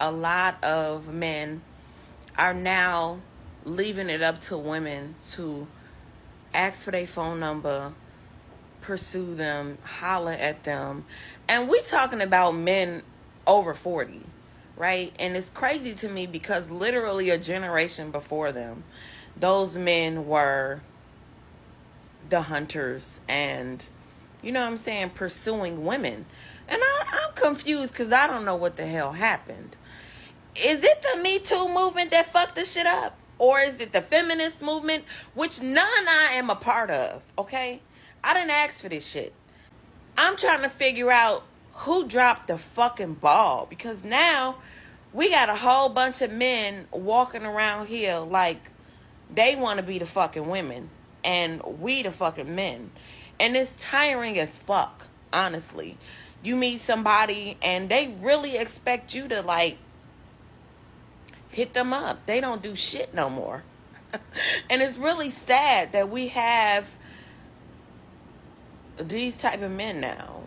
a lot of men are now leaving it up to women to ask for their phone number, pursue them, holler at them. And we talking about men over 40, right? And it's crazy to me because literally a generation before them, those men were the hunters and, you know what I'm saying, pursuing women. And I'm confused because I don't know what the hell happened. Is it the Me Too movement that fucked this shit up? Or is it the feminist movement, which none I am a part of, okay? I didn't ask for this shit. I'm trying to figure out who dropped the fucking ball, because now we got a whole bunch of men walking around here like they want to be the fucking women and we the fucking men. And it's tiring as fuck, honestly. You meet somebody and they really expect you to like hit them up. They don't do shit no more. And it's really sad that we have these type of men now.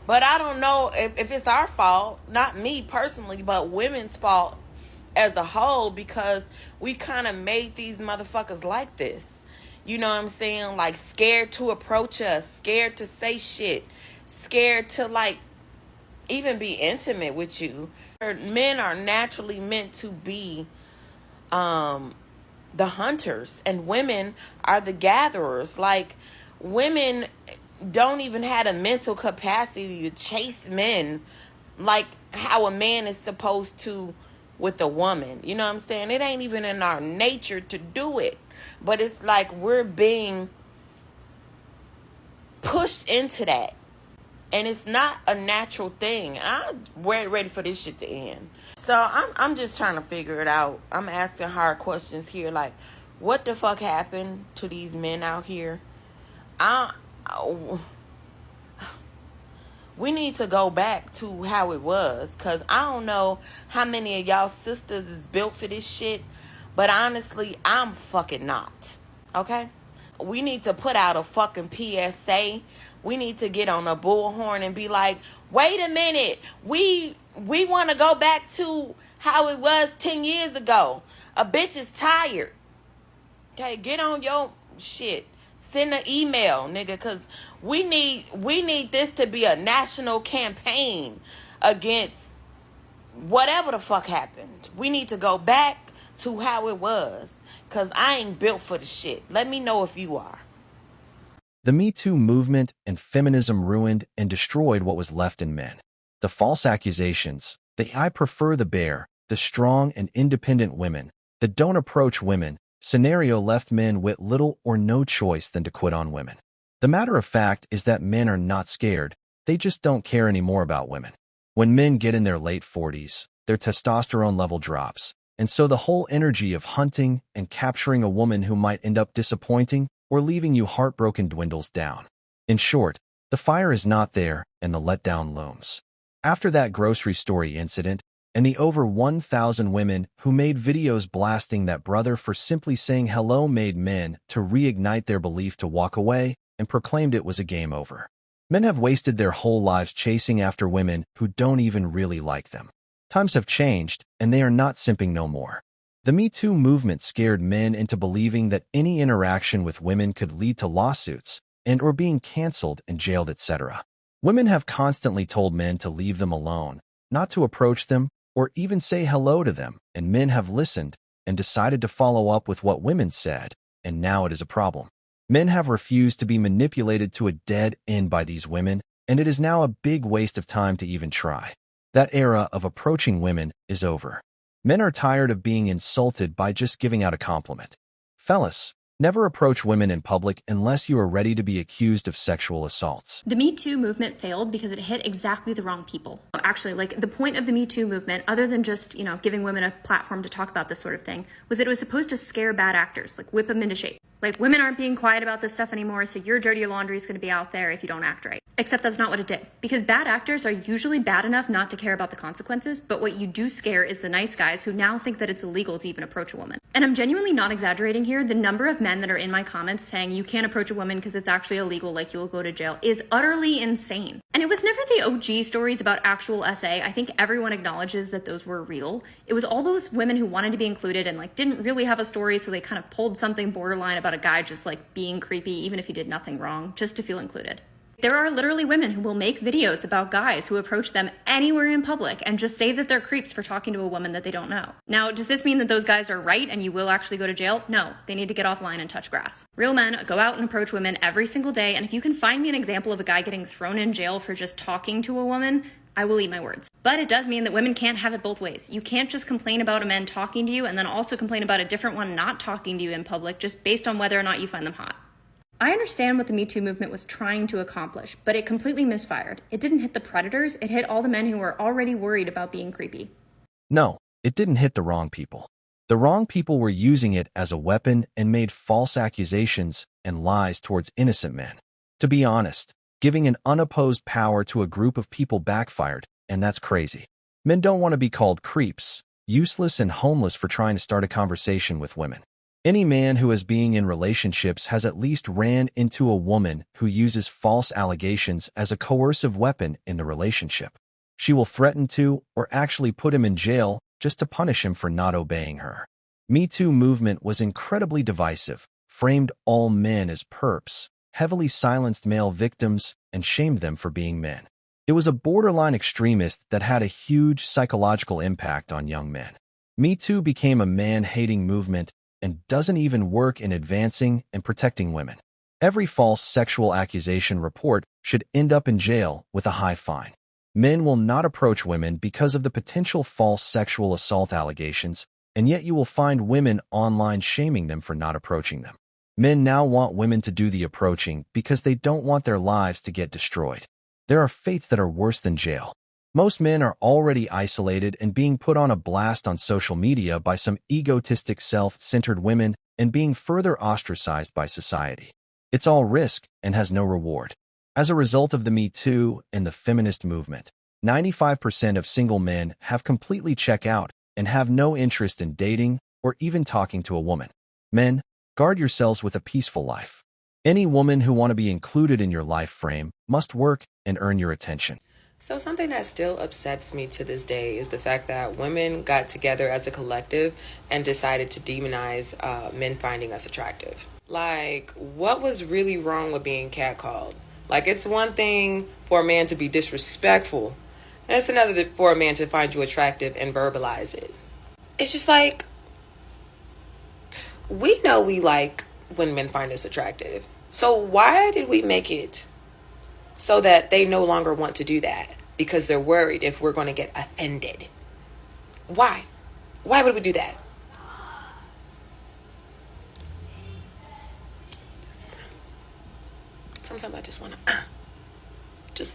But I don't know if it's our fault, not me personally, but women's fault as a whole, because we kind of made these motherfuckers like this. You know what I'm saying? Like scared to approach us, scared to say shit, scared to like even be intimate with you. Men are naturally meant to be the hunters, and women are the gatherers. Like women don't even have a mental capacity to chase men like how a man is supposed to with a woman. You know what I'm saying? It ain't even in our nature to do it. But it's like we're being pushed into that. And it's not a natural thing. I'm ready for this shit to end. So I'm just trying to figure it out. I'm asking hard questions here. Like, what the fuck happened to these men out here? We need to go back to how it was. Because I don't know how many of y'all sisters is built for this shit. But honestly, I'm fucking not. Okay? We need to put out a fucking PSA. We need to get on a bullhorn and be like, wait a minute. We want to go back to how it was 10 years ago. A bitch is tired. Okay, get on your shit. Send an email, nigga, because we need this to be a national campaign against whatever the fuck happened. We need to go back to how it was, because I ain't built for the shit. Let me know if you are. The Me Too movement and feminism ruined and destroyed what was left in men. The false accusations, the "I prefer the bear," the strong and independent women that don't approach women scenario left men with little or no choice than to quit on women. The matter of fact is that men are not scared, they just don't care anymore about women. When men get in their late 40s, their testosterone level drops, and so the whole energy of hunting and capturing a woman who might end up disappointing or leaving you heartbroken dwindles down. In short, the fire is not there and the letdown looms. After that grocery store incident, and the over 1,000 women who made videos blasting that brother for simply saying hello made men to reignite their belief to walk away and proclaimed it was a game over. Men have wasted their whole lives chasing after women who don't even really like them. Times have changed, and they are not simping no more. The Me Too movement scared men into believing that any interaction with women could lead to lawsuits and or being canceled and jailed, etc. Women have constantly told men to leave them alone, not to approach them, or even say hello to them, and men have listened and decided to follow up with what women said, and now it is a problem. Men have refused to be manipulated to a dead end by these women, and it is now a big waste of time to even try. That era of approaching women is over. Men are tired of being insulted by just giving out a compliment. Fellas, never approach women in public unless you are ready to be accused of sexual assaults. The Me Too movement failed because it hit exactly the wrong people. Actually, like the point of the Me Too movement, other than just, giving women a platform to talk about this sort of thing, was that it was supposed to scare bad actors, like whip them into shape. Like, women aren't being quiet about this stuff anymore, so your dirty laundry is going to be out there if you don't act right. Except that's not what it did. Because bad actors are usually bad enough not to care about the consequences, but what you do scare is the nice guys who now think that it's illegal to even approach a woman. And I'm genuinely not exaggerating here. The number of men that are in my comments saying you can't approach a woman because it's actually illegal, like you'll go to jail, is utterly insane. And it was never the OG stories about actual SA. I think everyone acknowledges that those were real. It was all those women who wanted to be included and like didn't really have a story, so they kind of pulled something borderline about a guy just like being creepy, even if he did nothing wrong, just to feel included. There are literally women who will make videos about guys who approach them anywhere in public and just say that they're creeps for talking to a woman that they don't know. Now, does this mean that those guys are right and you will actually go to jail? No, they need to get offline and touch grass. Real men go out and approach women every single day, and if you can find me an example of a guy getting thrown in jail for just talking to a woman, I will eat my words. But it does mean that women can't have it both ways. You can't just complain about a man talking to you and then also complain about a different one not talking to you in public just based on whether or not you find them hot. I understand what the Me Too movement was trying to accomplish, but it completely misfired. It didn't hit the predators, it hit all the men who were already worried about being creepy. No, it didn't hit the wrong people. The wrong people were using it as a weapon and made false accusations and lies towards innocent men. To be honest, giving an unopposed power to a group of people backfired, and that's crazy. Men don't want to be called creeps, useless and homeless for trying to start a conversation with women. Any man who is being in relationships has at least ran into a woman who uses false allegations as a coercive weapon in the relationship. She will threaten to or actually put him in jail just to punish him for not obeying her. Me Too movement was incredibly divisive, framed all men as perps, heavily silenced male victims, and shamed them for being men. It was a borderline extremist that had a huge psychological impact on young men. Me Too became a man-hating movement and doesn't even work in advancing and protecting women. Every false sexual accusation report should end up in jail with a high fine. Men will not approach women because of the potential false sexual assault allegations, and yet you will find women online shaming them for not approaching them. Men now want women to do the approaching because they don't want their lives to get destroyed. There are fates that are worse than jail. Most men are already isolated and being put on a blast on social media by some egotistic self-centered women and being further ostracized by society. It's all risk and has no reward. As a result of the Me Too and the feminist movement, 95% of single men have completely checked out and have no interest in dating or even talking to a woman. Men, guard yourselves with a peaceful life. Any woman who wants to be included in your life frame must work and earn your attention. So something that still upsets me to this day is the fact that women got together as a collective and decided to demonize men finding us attractive. Like, what was really wrong with being catcalled? Like, it's one thing for a man to be disrespectful, and it's another for a man to find you attractive and verbalize it. It's just like, we know we like when men find us attractive. So why did we make it so that they no longer want to do that? Because they're worried if we're going to get offended. Why? Why would we do that? Sometimes I just want to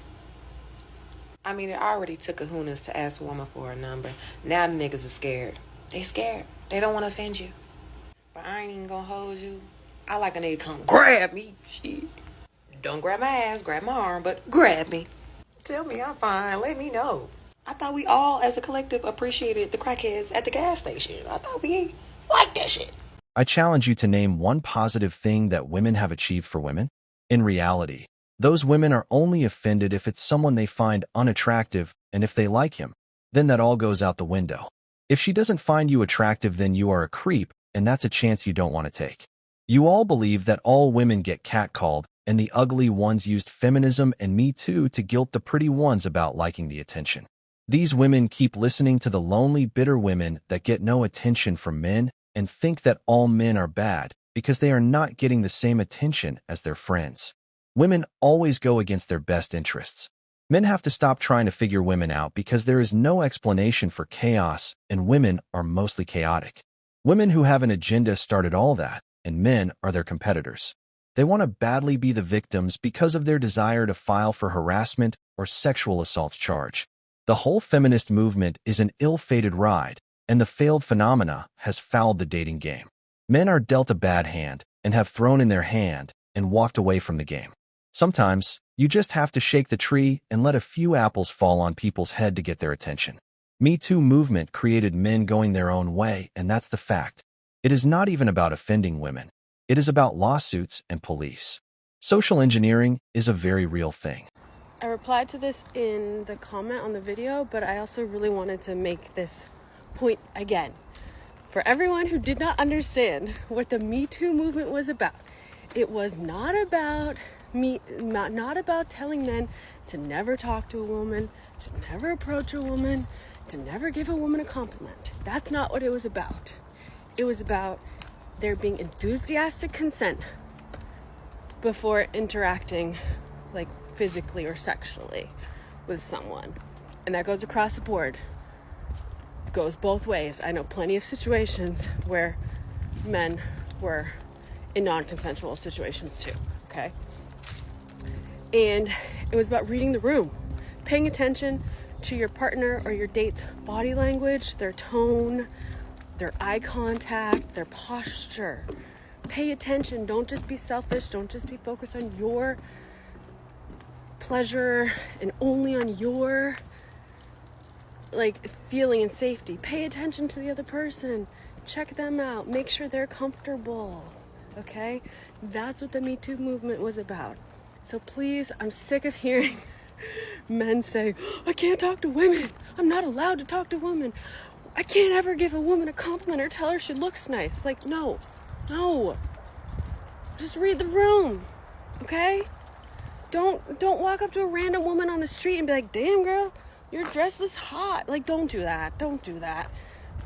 I mean, it already took kahunas to ask a woman for a number. Now the niggas are scared. They scared. They don't want to offend you. But I ain't even gonna hold you. I like a nigga come grab me. Shit. Don't grab my ass, grab my arm, but grab me. Tell me I'm fine. Let me know. I thought we all, as a collective, appreciated the crackheads at the gas station. I thought we liked that shit. I challenge you to name one positive thing that women have achieved for women. In reality, those women are only offended if it's someone they find unattractive, and if they like him, then that all goes out the window. If she doesn't find you attractive, then you are a creep, and that's a chance you don't want to take. You all believe that all women get catcalled, and the ugly ones used feminism and Me Too to guilt the pretty ones about liking the attention. These women keep listening to the lonely, bitter women that get no attention from men and think that all men are bad because they are not getting the same attention as their friends. Women always go against their best interests. Men have to stop trying to figure women out because there is no explanation for chaos, and women are mostly chaotic. Women who have an agenda started all that, and men are their competitors. They want to badly be the victims because of their desire to file for harassment or sexual assault charge. The whole feminist movement is an ill-fated ride, and the failed phenomena has fouled the dating game. Men are dealt a bad hand, and have thrown in their hand and walked away from the game. Sometimes, you just have to shake the tree and let a few apples fall on people's head to get their attention. Me Too movement created men going their own way, and that's the fact. It is not even about offending women. It is about lawsuits and police. Social engineering is a very real thing. I replied to this in the comment on the video, but I also really wanted to make this point again. For everyone who did not understand what the Me Too movement was about, it was not about not about telling men to never talk to a woman, to never approach a woman, to never give a woman a compliment. That's not what it was about. It was about there being enthusiastic consent before interacting, like physically or sexually, with someone. And that goes across the board. It goes both ways. I know plenty of situations where men were in non-consensual situations too, okay? And it was about reading the room, paying attention to your partner or your date's body language, their tone, their eye contact, their posture. Pay attention. Don't just be selfish. Don't just be focused on your pleasure and only on your feeling and safety. Pay attention to the other person. Check them out. Make sure they're comfortable. Okay? That's what the Me Too movement was about. So please, I'm sick of hearing men say, I can't talk to women. I'm not allowed to talk to women. I can't ever give a woman a compliment or tell her she looks nice. Like, no. Just read the room, okay? Don't walk up to a random woman on the street and be like, damn girl, your dress is hot. Like, don't do that.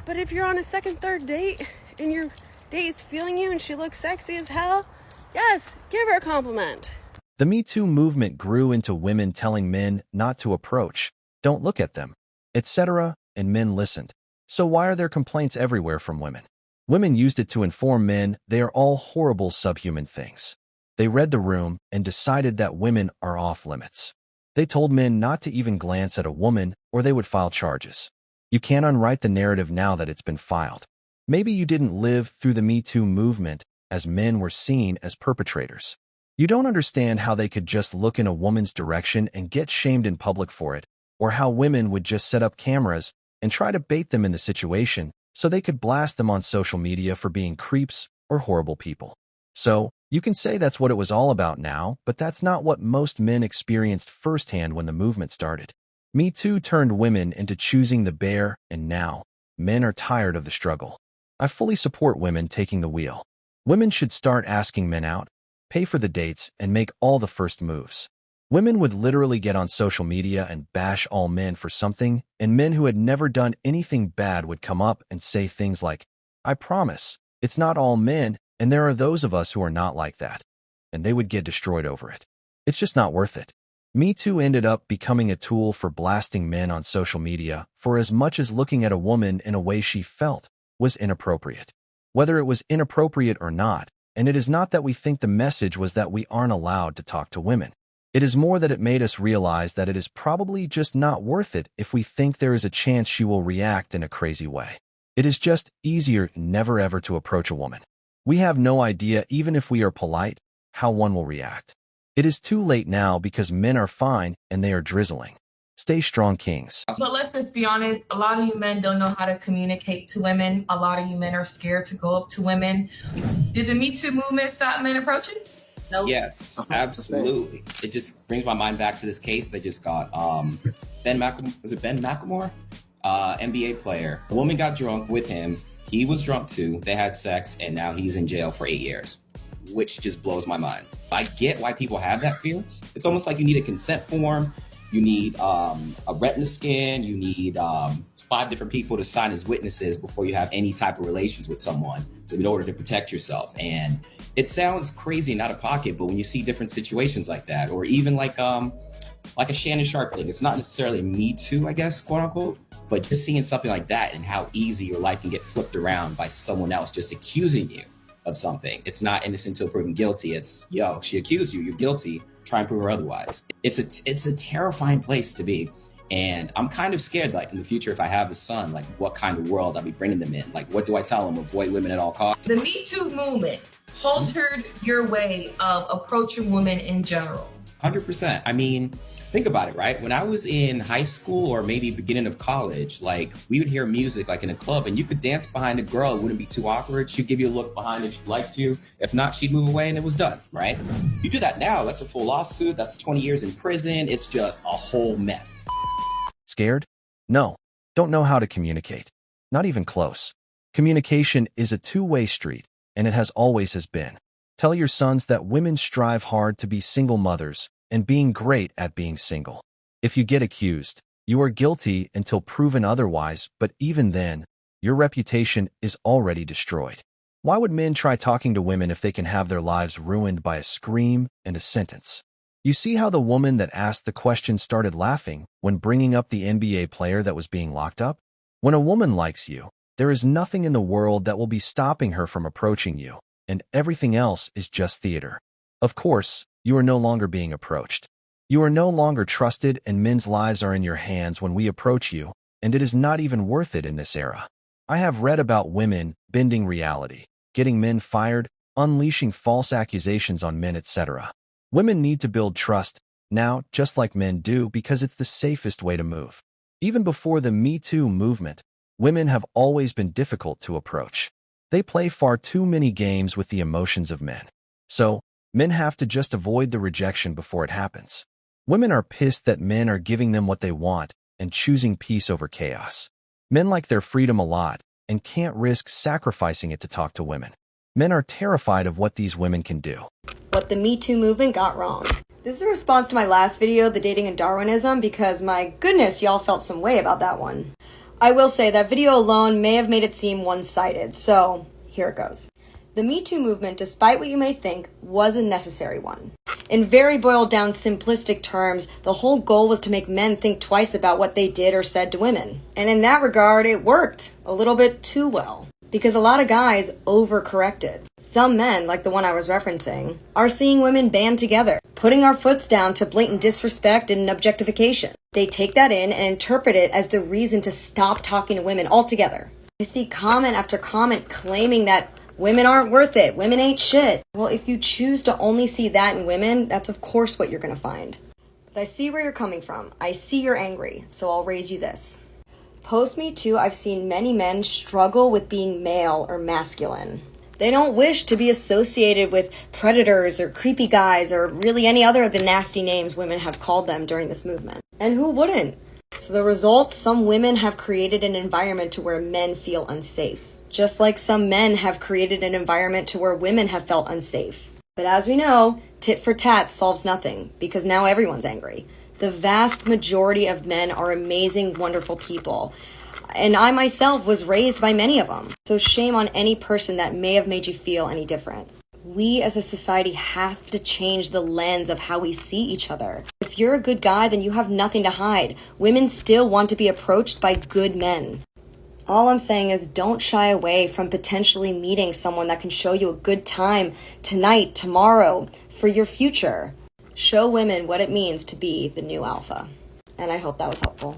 But if you're on a second, third date and your date's feeling you and she looks sexy as hell, yes, give her a compliment. The Me Too movement grew into women telling men not to approach, don't look at them, etc., and men listened. So why are there complaints everywhere from women? Women used it to inform men they are all horrible subhuman things. They read the room and decided that women are off limits. They told men not to even glance at a woman or they would file charges. You can't unwrite the narrative now that it's been filed. Maybe you didn't live through the Me Too movement as men were seen as perpetrators. You don't understand how they could just look in a woman's direction and get shamed in public for it, or how women would just set up cameras and try to bait them in the situation so they could blast them on social media for being creeps or horrible people. So, you can say that's what it was all about now, but that's not what most men experienced firsthand when the movement started. Me Too turned women into choosing the bear, and now, men are tired of the struggle. I fully support women taking the wheel. Women should start asking men out, pay for the dates, and make all the first moves. Women would literally get on social media and bash all men for something, and men who had never done anything bad would come up and say things like, I promise, it's not all men, and there are those of us who are not like that. And they would get destroyed over it. It's just not worth it. Me Too ended up becoming a tool for blasting men on social media for as much as looking at a woman in a way she felt was inappropriate. Whether it was inappropriate or not, and it is not that we think the message was that we aren't allowed to talk to women. It is more that it made us realize that it is probably just not worth it if we think there is a chance she will react in a crazy way. It is just easier never ever to approach a woman. We have no idea, even if we are polite, how one will react. It is too late now because men are fine and they are drizzling. Stay strong, kings. But let's just be honest, a lot of you men don't know how to communicate to women. A lot of you men are scared to go up to women. Did the Me Too movement stop men approaching? Nope. Yes, absolutely. It just brings my mind back to this case they just got. Ben McLemore? NBA player. A woman got drunk with him. He was drunk too. They had sex, and now he's in jail for 8 years, which just blows my mind. I get why people have that fear. It's almost like you need a consent form. You need a retina scan. You need 5 different people to sign as witnesses before you have any type of relations with someone in order to protect yourself. And it sounds crazy and out of pocket, but when you see different situations like that, or even like a Shannon Sharp thing, it's not necessarily Me Too, I guess, quote unquote, but just seeing something like that and how easy your life can get flipped around by someone else just accusing you of something. It's not innocent until proven guilty. It's, yo, she accused you, you're guilty, try and prove her otherwise. It's a terrifying place to be. And I'm kind of scared, like in the future, if I have a son, like what kind of world I'll be bringing them in. Like, what do I tell them? Avoid women at all costs. The Me Too movement altered your way of approaching women in general? 100%. I mean, think about it, right? When I was in high school or maybe beginning of college, like we would hear music like in a club and you could dance behind a girl. It wouldn't be too awkward. She'd give you a look behind if she liked you. If not, she'd move away and it was done, right? You do that now, that's a full lawsuit. That's 20 years in prison. It's just a whole mess. Scared? No. Don't know how to communicate. Not even close. Communication is a two-way street, and it has always been. Tell your sons that women strive hard to be single mothers and being great at being single. If you get accused, you are guilty until proven otherwise, but even then, your reputation is already destroyed. Why would men try talking to women if they can have their lives ruined by a scream and a sentence? You see how the woman that asked the question started laughing when bringing up the NBA player that was being locked up? When a woman likes you, there is nothing in the world that will be stopping her from approaching you, and everything else is just theater. Of course, you are no longer being approached. You are no longer trusted, and men's lives are in your hands when we approach you, and it is not even worth it in this era. I have read about women bending reality, getting men fired, unleashing false accusations on men, etc. Women need to build trust now, just like men do, because it's the safest way to move. Even before the Me Too movement, women have always been difficult to approach. They play far too many games with the emotions of men. So, men have to just avoid the rejection before it happens. Women are pissed that men are giving them what they want and choosing peace over chaos. Men like their freedom a lot and can't risk sacrificing it to talk to women. Men are terrified of what these women can do. What the Me Too movement got wrong. This is a response to my last video, The Dating and Darwinism, because my goodness, y'all felt some way about that one. I will say that video alone may have made it seem one-sided, so here it goes. The Me Too movement, despite what you may think, was a necessary one. In very boiled down simplistic terms, the whole goal was to make men think twice about what they did or said to women. And in that regard, it worked a little bit too well. Because a lot of guys overcorrected. Some men, like the one I was referencing, are seeing women band together, putting our foots down to blatant disrespect and objectification. They take that in and interpret it as the reason to stop talking to women altogether. I see comment after comment claiming that women aren't worth it, women ain't shit. Well, if you choose to only see that in women, that's of course what you're gonna find. But I see where you're coming from. I see you're angry, so I'll raise you this. Post Me Too, I've seen many men struggle with being male or masculine. They don't wish to be associated with predators or creepy guys or really any other of the nasty names women have called them during this movement. And who wouldn't? So the result, some women have created an environment to where men feel unsafe. Just like some men have created an environment to where women have felt unsafe. But as we know, tit for tat solves nothing because now everyone's angry. The vast majority of men are amazing, wonderful people. And I myself was raised by many of them. So shame on any person that may have made you feel any different. We as a society have to change the lens of how we see each other. If you're a good guy, then you have nothing to hide. Women still want to be approached by good men. All I'm saying is don't shy away from potentially meeting someone that can show you a good time tonight, tomorrow, for your future. Show women what it means to be the new alpha. And I hope that was helpful.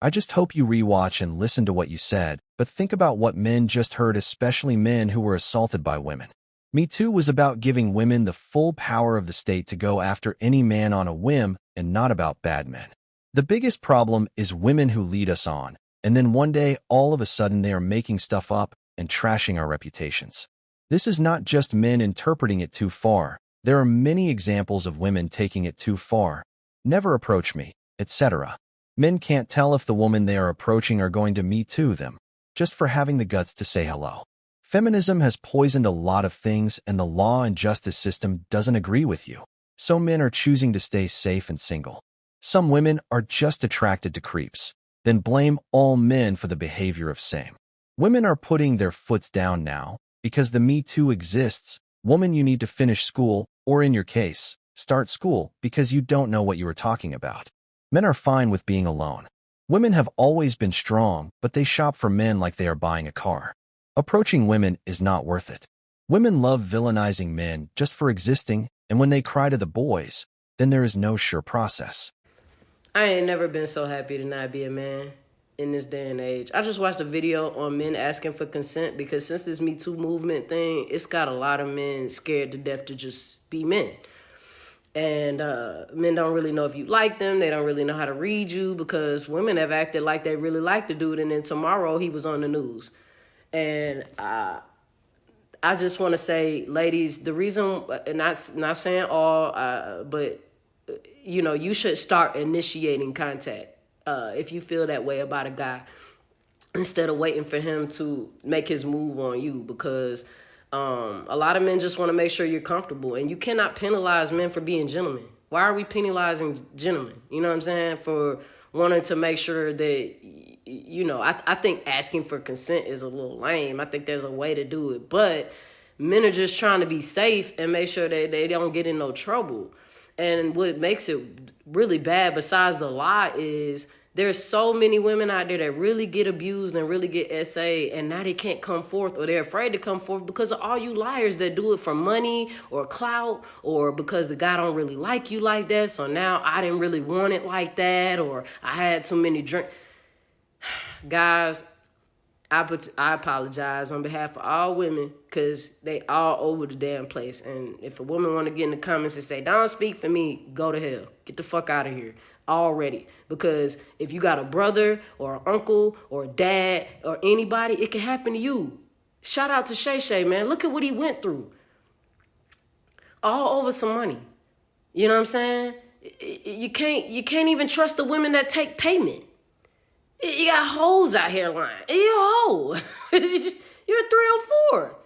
I just hope you rewatch and listen to what you said, but think about what men just heard, especially men who were assaulted by women. Me Too was about giving women the full power of the state to go after any man on a whim and not about bad men. The biggest problem is women who lead us on, and then one day, all of a sudden, they are making stuff up and trashing our reputations. This is not just men interpreting it too far. There are many examples of women taking it too far. Never approach me, etc. Men can't tell if the woman they are approaching are going to Me Too them, just for having the guts to say hello. Feminism has poisoned a lot of things, and the law and justice system doesn't agree with you. So men are choosing to stay safe and single. Some women are just attracted to creeps, then blame all men for the behavior of same. Women are putting their foots down now because the Me Too exists. Woman, you need to finish school, or in your case, start school because you don't know what you are talking about. Men are fine with being alone. Women have always been strong, but they shop for men like they are buying a car. Approaching women is not worth it. Women love villainizing men just for existing, and when they cry to the boys, then there is no sure process. I ain't never been so happy to not be a man. in this day and age. I just watched a video on men asking for consent because since this Me Too movement thing, it's got a lot of men scared to death to just be men. And men don't really know if you like them. They don't really know how to read you because women have acted like they really like the dude. And then tomorrow he was on the news. And I just want to say, ladies, the reason, and not saying all, but, you know, you should start initiating contact if you feel that way about a guy instead of waiting for him to make his move on you, because a lot of men just want to make sure you're comfortable, and you cannot penalize men for being gentlemen. Why are we penalizing gentlemen? You know what I'm saying? For wanting to make sure that, you know, I think asking for consent is a little lame. I think there's a way to do it, but men are just trying to be safe and make sure that they don't get in no trouble. And what makes it really bad, besides the lie, is there's so many women out there that really get abused and really get SA, and now they can't come forth, or they're afraid to come forth because of all you liars that do it for money or clout, or because the guy don't really like you like that, so now I didn't really want it like that, or I had too many drinks. Guys, I apologize on behalf of all women because they all over the damn place. And if a woman want to get in the comments and say, don't speak for me, go to hell. Get the fuck out of here already. Because if you got a brother or an uncle or a dad or anybody, it can happen to you. Shout out to Shay Shay, man. Look at what he went through. All over some money. You know what I'm saying? You can't even trust the women that take payment. You got hoes out here lying. You're a hoe. You're a 304.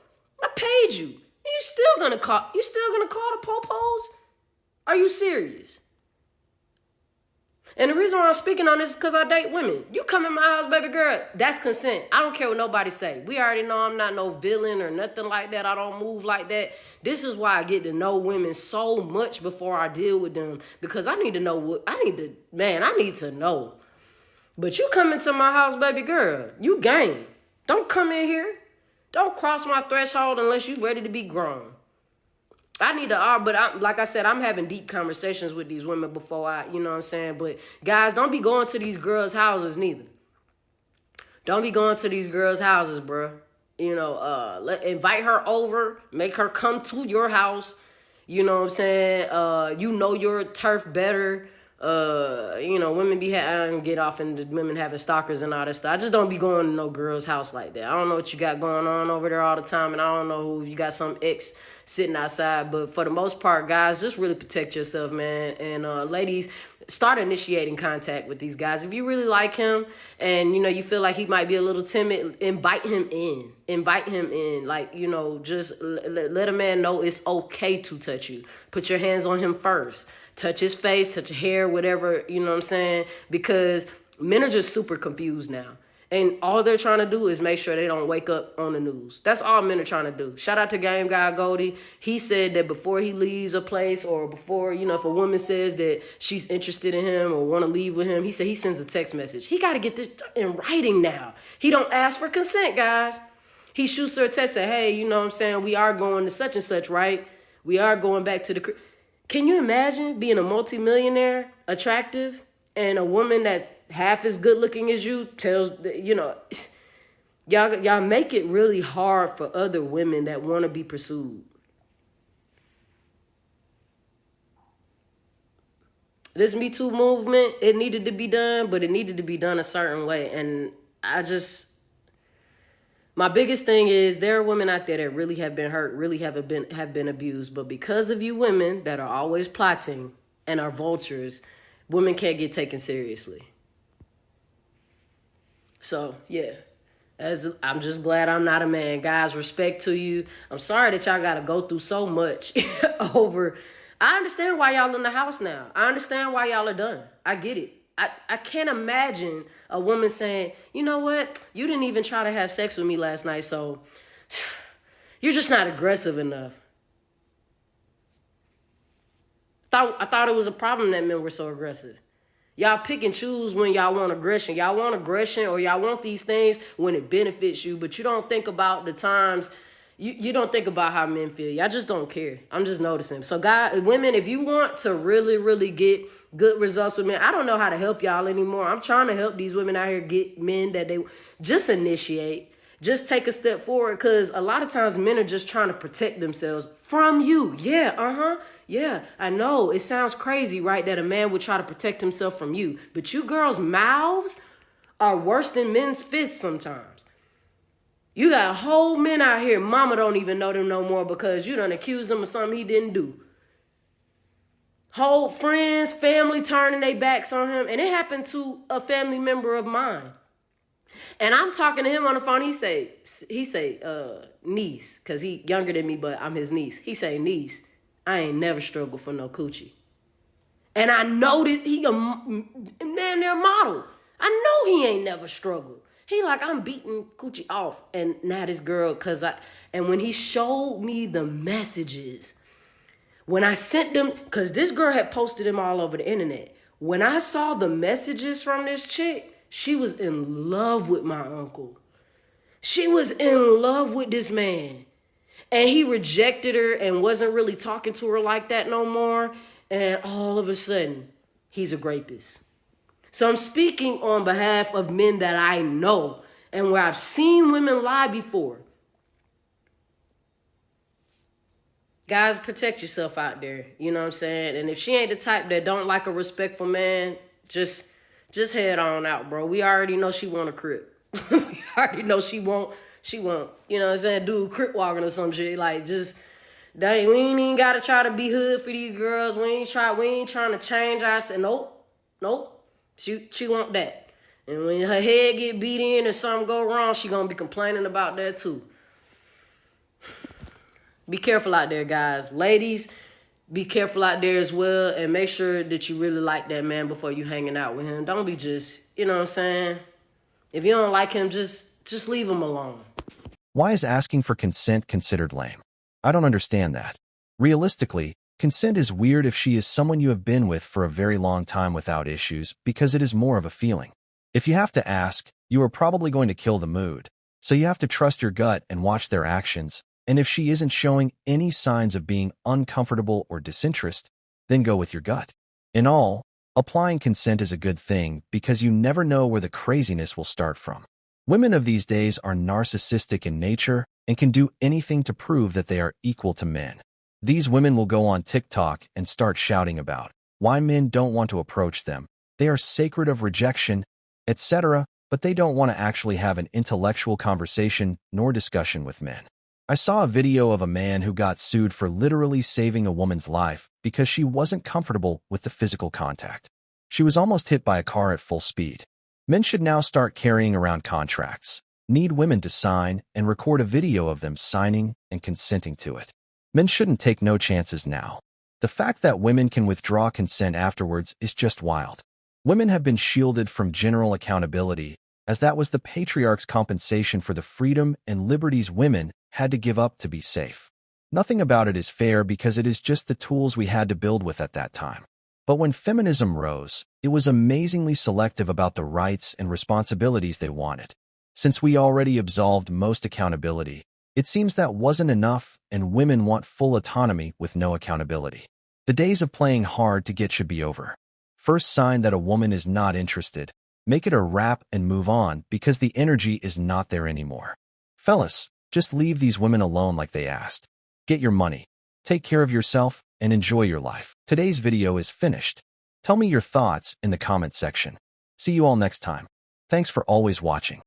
I paid you. You still gonna call the po-pos? Are you serious? And the reason why I'm speaking on this is because I date women. You come in my house, baby girl, that's consent. I don't care what nobody say. We already know I'm not no villain or nothing like that. I don't move like that. This is why I get to know women so much before I deal with them, because I need to know I need to know. But you come into my house, baby girl, you game. Don't come in here. Don't cross my threshold unless you're ready to be grown. I need to, but like I said, I'm having deep conversations with these women before you know what I'm saying? But guys, don't be going to these girls' houses neither. Don't be going to these girls' houses, bro. You know, invite her over, make her come to your house. You know what I'm saying? You know your turf better. You know, women I don't get off into women having stalkers and all that stuff. I just don't be going to no girl's house like that. I don't know what you got going on over there all the time, and I don't know if you got some ex sitting outside, but for the most part, guys, just really protect yourself, man. And ladies, start initiating contact with these guys. If you really like him and, you know, you feel like he might be a little timid, invite him in. Like, you know, just let a man know it's okay to touch you. Put your hands on him first. Touch his face, touch your hair, whatever, you know what I'm saying? Because men are just super confused now. And all they're trying to do is make sure they don't wake up on the news. That's all men are trying to do. Shout out to Game Guy Goldie. He said that before he leaves a place, or before, you know, if a woman says that she's interested in him or want to leave with him, he said he sends a text message. He got to get this in writing now. He don't ask for consent, guys. He shoots her a text, say, hey, you know what I'm saying? We are going to such and such, right? We are going back to the... Can you imagine being a multimillionaire, attractive, and a woman that's half as good looking as you tells, you know, y'all make it really hard for other women that want to be pursued. This Me Too movement, it needed to be done, but it needed to be done a certain way. And my biggest thing is there are women out there that really have been hurt, really have been abused. But because of you women that are always plotting and are vultures, women can't get taken seriously. So, yeah, I'm just glad I'm not a man. Guys, respect to you. I'm sorry that y'all got to go through so much over. I understand why y'all in the house now. I understand why y'all are done. I get it. I can't imagine a woman saying, you know what? You didn't even try to have sex with me last night, so you're just not aggressive enough. I thought it was a problem that men were so aggressive. Y'all pick and choose when y'all want aggression. Y'all want aggression or y'all want these things when it benefits you, but you don't think about the times, you don't think about how men feel. Y'all just don't care. I'm just noticing. So women, if you want to really, really get good results with men, I don't know how to help y'all anymore. I'm trying to help these women out here get men that they just initiate. Just take a step forward, because a lot of times men are just trying to protect themselves from you. Yeah, yeah, I know. It sounds crazy, right, that a man would try to protect himself from you. But you girls' mouths are worse than men's fists sometimes. You got whole men out here, mama don't even know them no more because you done accused him of something he didn't do. Whole friends, family turning their backs on him. And it happened to a family member of mine. And I'm talking to him on the phone. He say, niece, because he younger than me, but I'm his niece. He say, niece, I ain't never struggled for no coochie. And I know that he a damn near model. I know he ain't never struggled. He like, I'm beating coochie off. And now this girl, and when he showed me the messages, when I sent them, because this girl had posted them all over the internet. When I saw the messages from this chick, she was in love with my uncle. She was in love with this man. And he rejected her and wasn't really talking to her like that no more. And all of a sudden, he's a rapist. So I'm speaking on behalf of men that I know and where I've seen women lie before. Guys, protect yourself out there. You know what I'm saying? And if she ain't the type that don't like a respectful man, just head on out, bro. We already know she want a crip. We already know she want, you know what I'm saying, dude crip walking or some shit. Like, just, we ain't even got to try to be hood for these girls. We ain't trying to change us. And nope. She want that. And when her head get beat in and something go wrong, she gonna be complaining about that too. Be careful out there, guys. Ladies, be careful out there as well, and make sure that you really like that man before you hanging out with him. Don't be just, you know what I'm saying? If you don't like him, just leave him alone. Why is asking for consent considered lame? I don't understand that. Realistically, consent is weird if she is someone you have been with for a very long time without issues, because it is more of a feeling. If you have to ask, you are probably going to kill the mood. So you have to trust your gut and watch their actions. And if she isn't showing any signs of being uncomfortable or disinterest, then go with your gut. In all, applying consent is a good thing because you never know where the craziness will start from. Women of these days are narcissistic in nature and can do anything to prove that they are equal to men. These women will go on TikTok and start shouting about why men don't want to approach them. They are sacred of rejection, etc., but they don't want to actually have an intellectual conversation nor discussion with men. I saw a video of a man who got sued for literally saving a woman's life because she wasn't comfortable with the physical contact. She was almost hit by a car at full speed. Men should now start carrying around contracts, need women to sign, and record a video of them signing and consenting to it. Men shouldn't take no chances now. The fact that women can withdraw consent afterwards is just wild. Women have been shielded from general accountability, as that was the patriarch's compensation for the freedom and liberties women had to give up to be safe. Nothing about it is fair because it is just the tools we had to build with at that time. But when feminism rose, it was amazingly selective about the rights and responsibilities they wanted. Since we already absolved most accountability, it seems that wasn't enough, and women want full autonomy with no accountability. The days of playing hard to get should be over. First sign that a woman is not interested, make it a wrap and move on because the energy is not there anymore. Fellas, just leave these women alone like they asked. Get your money, take care of yourself, and enjoy your life. Today's video is finished. Tell me your thoughts in the comment section. See you all next time. Thanks for always watching.